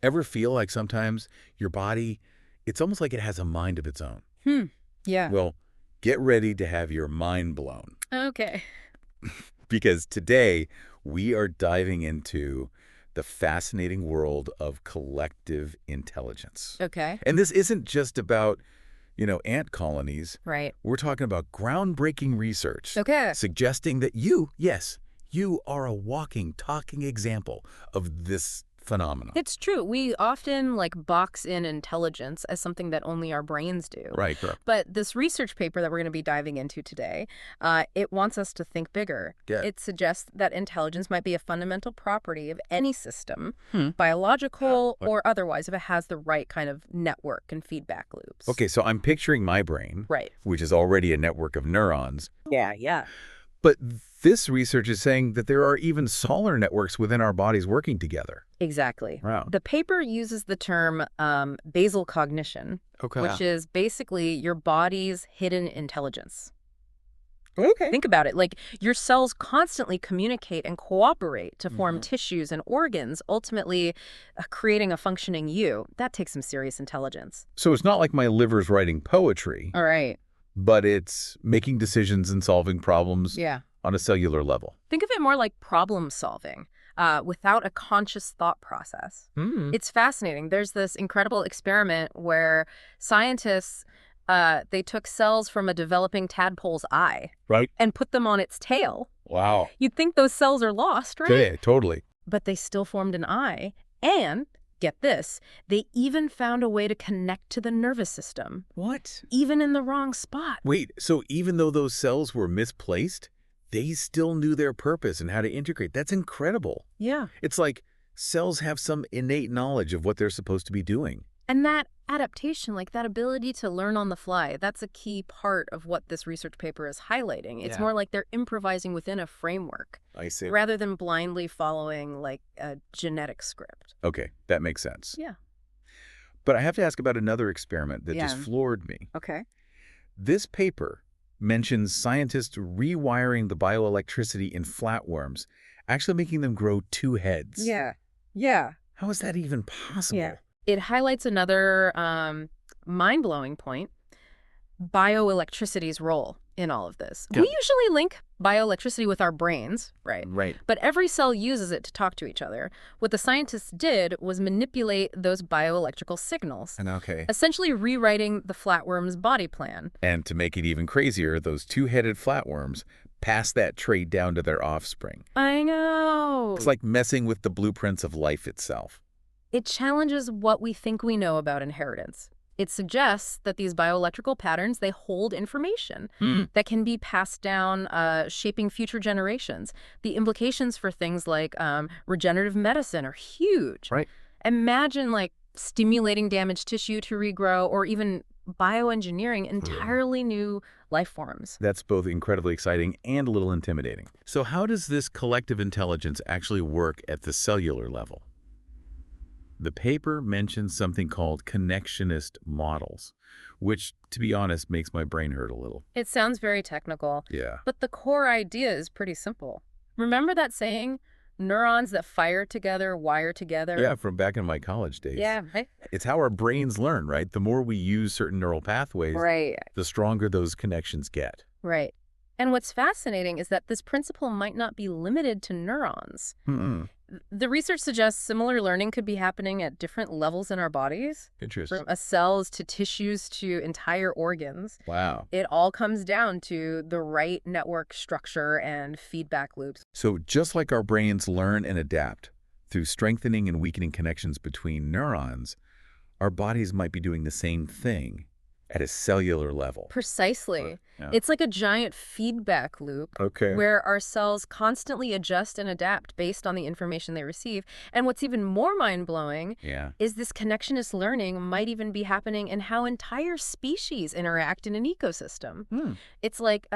Ever feel like sometimes your body, it's almost like it has a mind of its own? Yeah. Well, get ready to have your mind blown. Okay. Because today we are diving into the fascinating world of collective intelligence. Okay. And this isn't just about, ant colonies. Right. We're talking about groundbreaking research Okay. suggesting that you, yes, you are a walking, talking example of this phenomenon. It's true. We often box in intelligence as something that only our brains do. Right, correct. But this research paper that we're going to be diving into today, it wants us to think bigger. Yeah. It suggests that intelligence might be a fundamental property of any system, biological or otherwise, if it has the right kind of network and feedback loops. Okay, so I'm picturing my brain, Right. which is already a network of neurons. Yeah. But this research is saying that there are even smaller networks within our bodies working together. Exactly. Wow. The paper uses the term basal cognition, Okay. which is basically your body's hidden intelligence. Okay. Think about it. Your cells constantly communicate and cooperate to form tissues and organs, ultimately creating a functioning you. That takes some serious intelligence. So it's not like my liver's writing poetry, All right. but it's making decisions and solving problems Yeah. on a cellular level. Think of it more like problem solving without a conscious thought process. It's fascinating. There's this incredible experiment where scientists, they took cells from a developing tadpole's eye Right. and put them on its tail. Wow. You'd think those cells are lost, right? Yeah, totally. But they still formed an eye. And, get this, they even found a way to connect to the nervous system, What? even in the wrong spot. Wait, so even though those cells were misplaced, they still knew their purpose and how to integrate. That's incredible. Yeah. It's like cells have some innate knowledge of what they're supposed to be doing. And that adaptation, that ability to learn on the fly, that's a key part of what this research paper is highlighting. It's more like they're improvising within a framework I see. rather than blindly following a genetic script. Okay, that makes sense. Yeah. But I have to ask about another experiment that just Yeah. floored me. Okay. This paper mentions scientists rewiring the bioelectricity in flatworms, actually making them grow two heads. Yeah. How is that even possible? Yeah. It highlights another mind-blowing point, bioelectricity's role in all of this. Yeah. We usually link bioelectricity with our brains, right? Right. But every cell uses it to talk to each other. What the scientists did was manipulate those bioelectrical signals, Okay. essentially rewriting the flatworm's body plan. And to make it even crazier, those two-headed flatworms pass that trait down to their offspring. I know. It's like messing with the blueprints of life itself. It challenges what we think we know about inheritance. It suggests that these bioelectrical patterns, they hold information that can be passed down, shaping future generations. The implications for things like regenerative medicine are huge. Right. Imagine stimulating damaged tissue to regrow, or even bioengineering entirely new life forms. That's both incredibly exciting and a little intimidating. So how does this collective intelligence actually work at the cellular level? The paper mentions something called Connectionist models, which, to be honest, makes my brain hurt a little. It sounds very technical, Yeah. but the core idea is pretty simple. Remember that saying, neurons that fire together wire together? Yeah, from back in my college days. Yeah, right? It's how our brains learn, right? The more we use certain neural pathways, Right. the stronger those connections get. Right. And what's fascinating is that this principle might not be limited to neurons. The research suggests similar learning could be happening at different levels in our bodies, Interesting. from cells to tissues to entire organs. Wow. It all comes down to the right network structure and feedback loops. So just like our brains learn and adapt through strengthening and weakening connections between neurons, our bodies might be doing the same thing at a cellular level. Precisely. Yeah. It's like a giant feedback loop Okay. where our cells constantly adjust and adapt based on the information they receive. And what's even more mind-blowing Yeah. is this connectionist learning might even be happening in how entire species interact in an ecosystem. It's like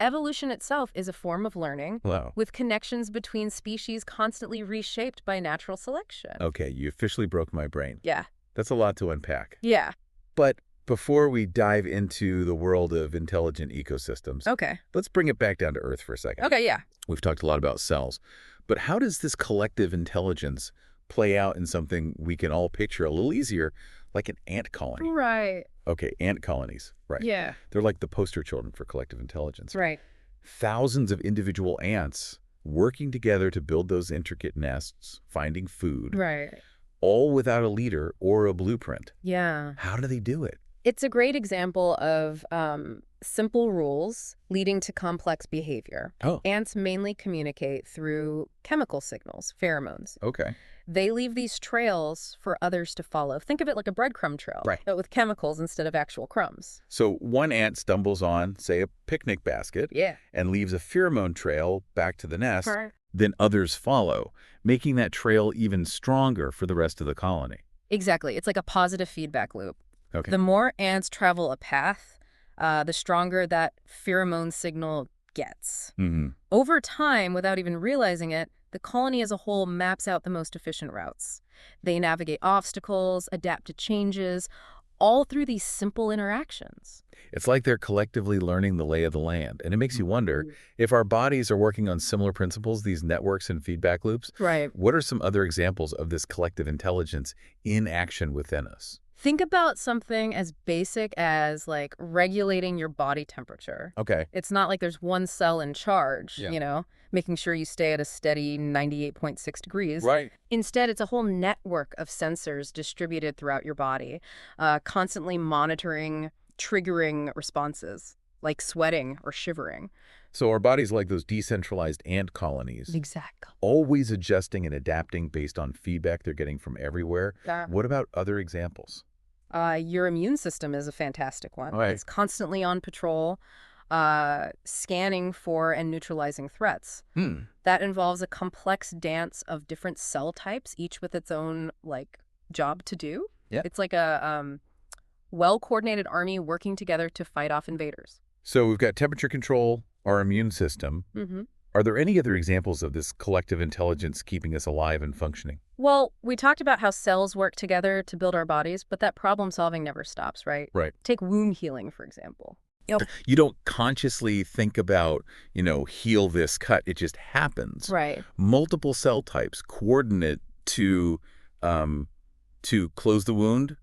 evolution itself is a form of learning, Hello. with connections between species constantly reshaped by natural selection. Okay, you officially broke my brain. Yeah. That's a lot to unpack. Yeah. But before we dive into the world of intelligent ecosystems, Okay. let's bring it back down to Earth for a second. Okay, yeah. We've talked a lot about cells, but how does this collective intelligence play out in something we can all picture a little easier, like an ant colony. Right. Okay, ant colonies. Right. Yeah. They're like the poster children for collective intelligence. Right. Thousands of individual ants working together to build those intricate nests, finding food, Right. all without a leader or a blueprint. Yeah. How do they do it? It's a great example of simple rules leading to complex behavior. Oh, Ants mainly communicate through chemical signals, pheromones. okay. They leave these trails for others to follow. Think of it like a breadcrumb trail, Right. but with chemicals instead of actual crumbs. So one ant stumbles on, say, a picnic basket Yeah. and leaves a pheromone trail back to the nest. Right. Then others follow, making that trail even stronger for the rest of the colony. Exactly. It's like a positive feedback loop. Okay. The more ants travel a path, the stronger that pheromone signal gets. Mm-hmm. Over time, without even realizing it, the colony as a whole maps out the most efficient routes. They navigate obstacles, adapt to changes, all through these simple interactions. It's like they're collectively learning the lay of the land. And it makes you wonder if our bodies are working on similar principles, these networks and feedback loops. Right. What are some other examples of this collective intelligence in action within us? Think about something as basic as, like, regulating your body temperature. Okay. It's not like there's one cell in charge, Yeah. making sure you stay at a steady 98.6 degrees. Right. Instead, it's a whole network of sensors distributed throughout your body, constantly monitoring, triggering responses, like sweating or shivering. So our bodies like those decentralized ant colonies, Exactly. always adjusting and adapting based on feedback they're getting from everywhere. Yeah. What about other examples? Your immune system is a fantastic one. Right. It's constantly on patrol, scanning for and neutralizing threats. That involves a complex dance of different cell types, each with its own, like, job to do. Yeah. It's like a well-coordinated army working together to fight off invaders. So we've got temperature control, our immune system. Mm-hmm. Are there any other examples of this collective intelligence keeping us alive and functioning? Well, we talked about how cells work together to build our bodies, but that problem-solving never stops, right? Right. Take wound healing, for example. You don't consciously think about, heal this cut. It just happens. Right. Multiple cell types coordinate to close the wound,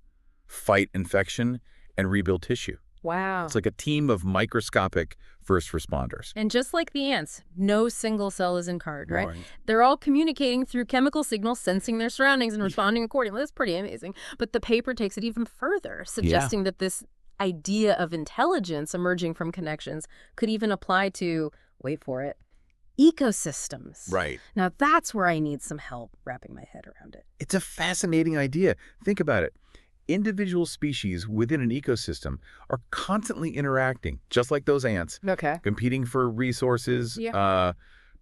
fight infection, and rebuild tissue. Wow. It's like a team of microscopic first responders. And just like the ants, no single cell is in card, right? They're all communicating through chemical signals, sensing their surroundings and responding accordingly. That's pretty amazing. But the paper takes it even further, suggesting that this idea of intelligence emerging from connections could even apply to, wait for it, ecosystems. Right. Now that's where I need some help wrapping my head around it. It's a fascinating idea. Think about it. Individual species within an ecosystem are constantly interacting, just like those ants, Okay. competing for resources,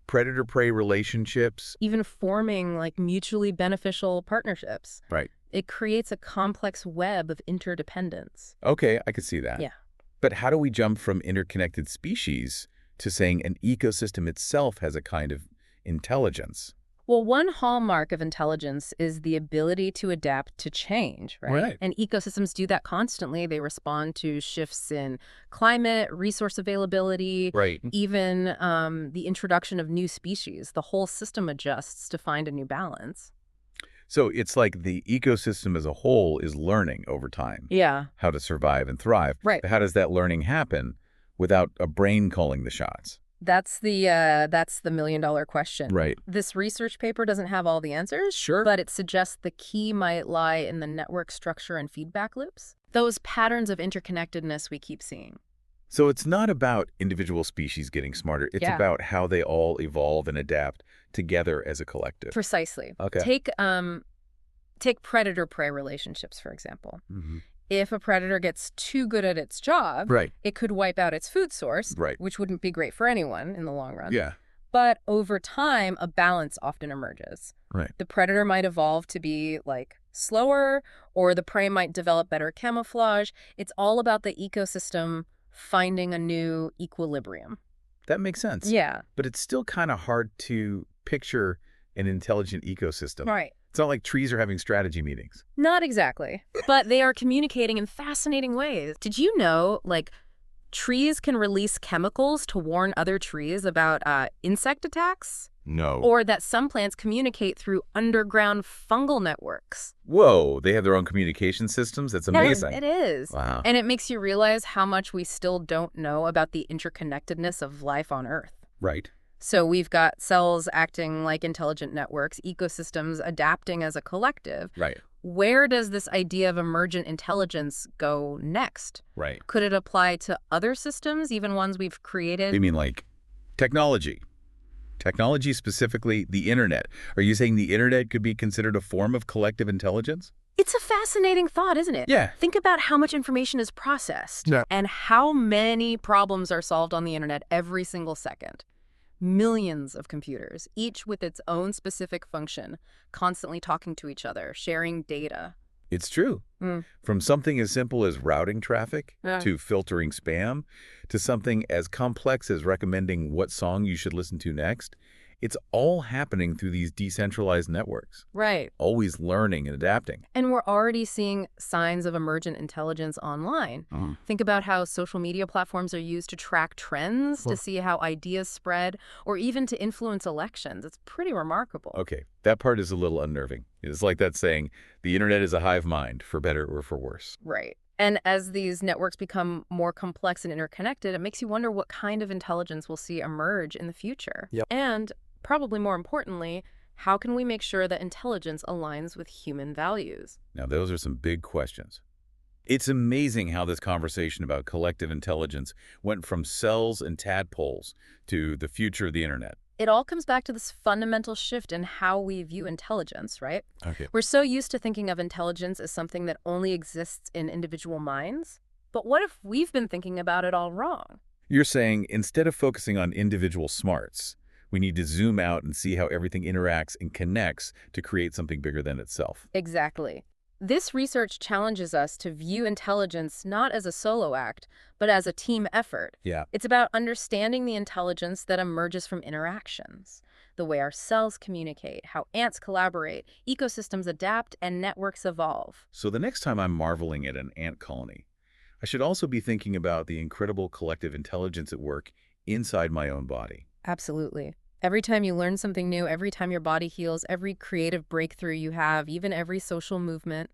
predator-prey relationships. Even forming, like, mutually beneficial partnerships. Right. It creates a complex web of interdependence. Okay, I could see that. Yeah. But how do we jump from interconnected species to saying an ecosystem itself has a kind of intelligence? Well, one hallmark of intelligence is the ability to adapt to change, right? Right. And ecosystems do that constantly. They respond to shifts in climate, resource availability, Right. even the introduction of new species. The whole system adjusts to find a new balance. So it's like the ecosystem as a whole is learning over time Yeah. how to survive and thrive. Right. But how does that learning happen without a brain calling the shots? That's the million-dollar question. Right. This research paper doesn't have all the answers, Sure. but it suggests the key might lie in the network structure and feedback loops, those patterns of interconnectedness we keep seeing. So it's not about individual species getting smarter. It's Yeah. about how they all evolve and adapt together as a collective. Precisely. Okay. Take predator-prey relationships, for example. Mm-hmm. If a predator gets too good at its job, Right. it could wipe out its food source, Right. which wouldn't be great for anyone in the long run. Yeah. But over time, a balance often emerges. Right. The predator might evolve to be, like, slower, or the prey might develop better camouflage. It's all about the ecosystem finding a new equilibrium. That makes sense. Yeah. But it's still kind of hard to picture an intelligent ecosystem. Right. It's not like trees are having strategy meetings. Not exactly. But they are communicating in fascinating ways. Did you know, like, trees can release chemicals to warn other trees about insect attacks? No. Or that some plants communicate through underground fungal networks. Whoa, they have their own communication systems? That's amazing. It is. Wow. And it makes you realize how much we still don't know about the interconnectedness of life on Earth. Right. So we've got cells acting like intelligent networks, ecosystems adapting as a collective. Right. Where does this idea of emergent intelligence go next? Right. Could it apply to other systems, even ones we've created? You mean like technology? Technology, specifically the internet. Are you saying the internet could be considered a form of collective intelligence? It's a fascinating thought, isn't it? Yeah. Think about how much information is processed and how many problems are solved on the internet every single second. Millions of computers, each with its own specific function, constantly talking to each other, sharing data. It's true. From something as simple as routing traffic to filtering spam to something as complex as recommending what song you should listen to next, it's all happening through these decentralized networks. Right. Always learning and adapting. And we're already seeing signs of emergent intelligence online. Think about how social media platforms are used to track trends, to see how ideas spread, or even to influence elections. It's pretty remarkable. Okay, that part is a little unnerving. It's like that saying, the internet is a hive mind, for better or for worse. Right. And as these networks become more complex and interconnected, it makes you wonder what kind of intelligence we'll see emerge in the future. And probably more importantly, how can we make sure that intelligence aligns with human values? Now, those are some big questions. It's amazing how this conversation about collective intelligence went from cells and tadpoles to the future of the internet. It all comes back to this fundamental shift in how we view intelligence, right? Okay. We're so used to thinking of intelligence as something that only exists in individual minds. But what if we've been thinking about it all wrong? You're saying instead of focusing on individual smarts, we need to zoom out and see how everything interacts and connects to create something bigger than itself. Exactly. This research challenges us to view intelligence not as a solo act, but as a team effort. Yeah. It's about understanding the intelligence that emerges from interactions, the way our cells communicate, how ants collaborate, ecosystems adapt, and networks evolve. So the next time I'm marveling at an ant colony, I should also be thinking about the incredible collective intelligence at work inside my own body. Absolutely. Every time you learn something new, every time your body heals, every creative breakthrough you have, even every social movement,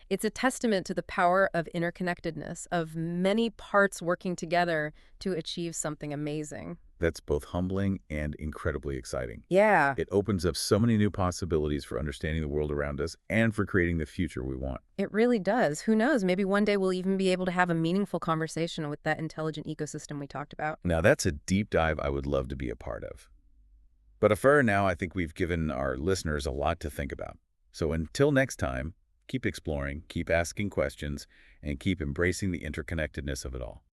it's a testament to the power of interconnectedness, of many parts working together to achieve something amazing. That's both humbling and incredibly exciting. Yeah. It opens up so many new possibilities for understanding the world around us and for creating the future we want. It really does. Who knows? Maybe one day we'll even be able to have a meaningful conversation with that intelligent ecosystem we talked about. Now, that's a deep dive I would love to be a part of. But for now, I think we've given our listeners a lot to think about. So until next time, keep exploring, keep asking questions, and keep embracing the interconnectedness of it all.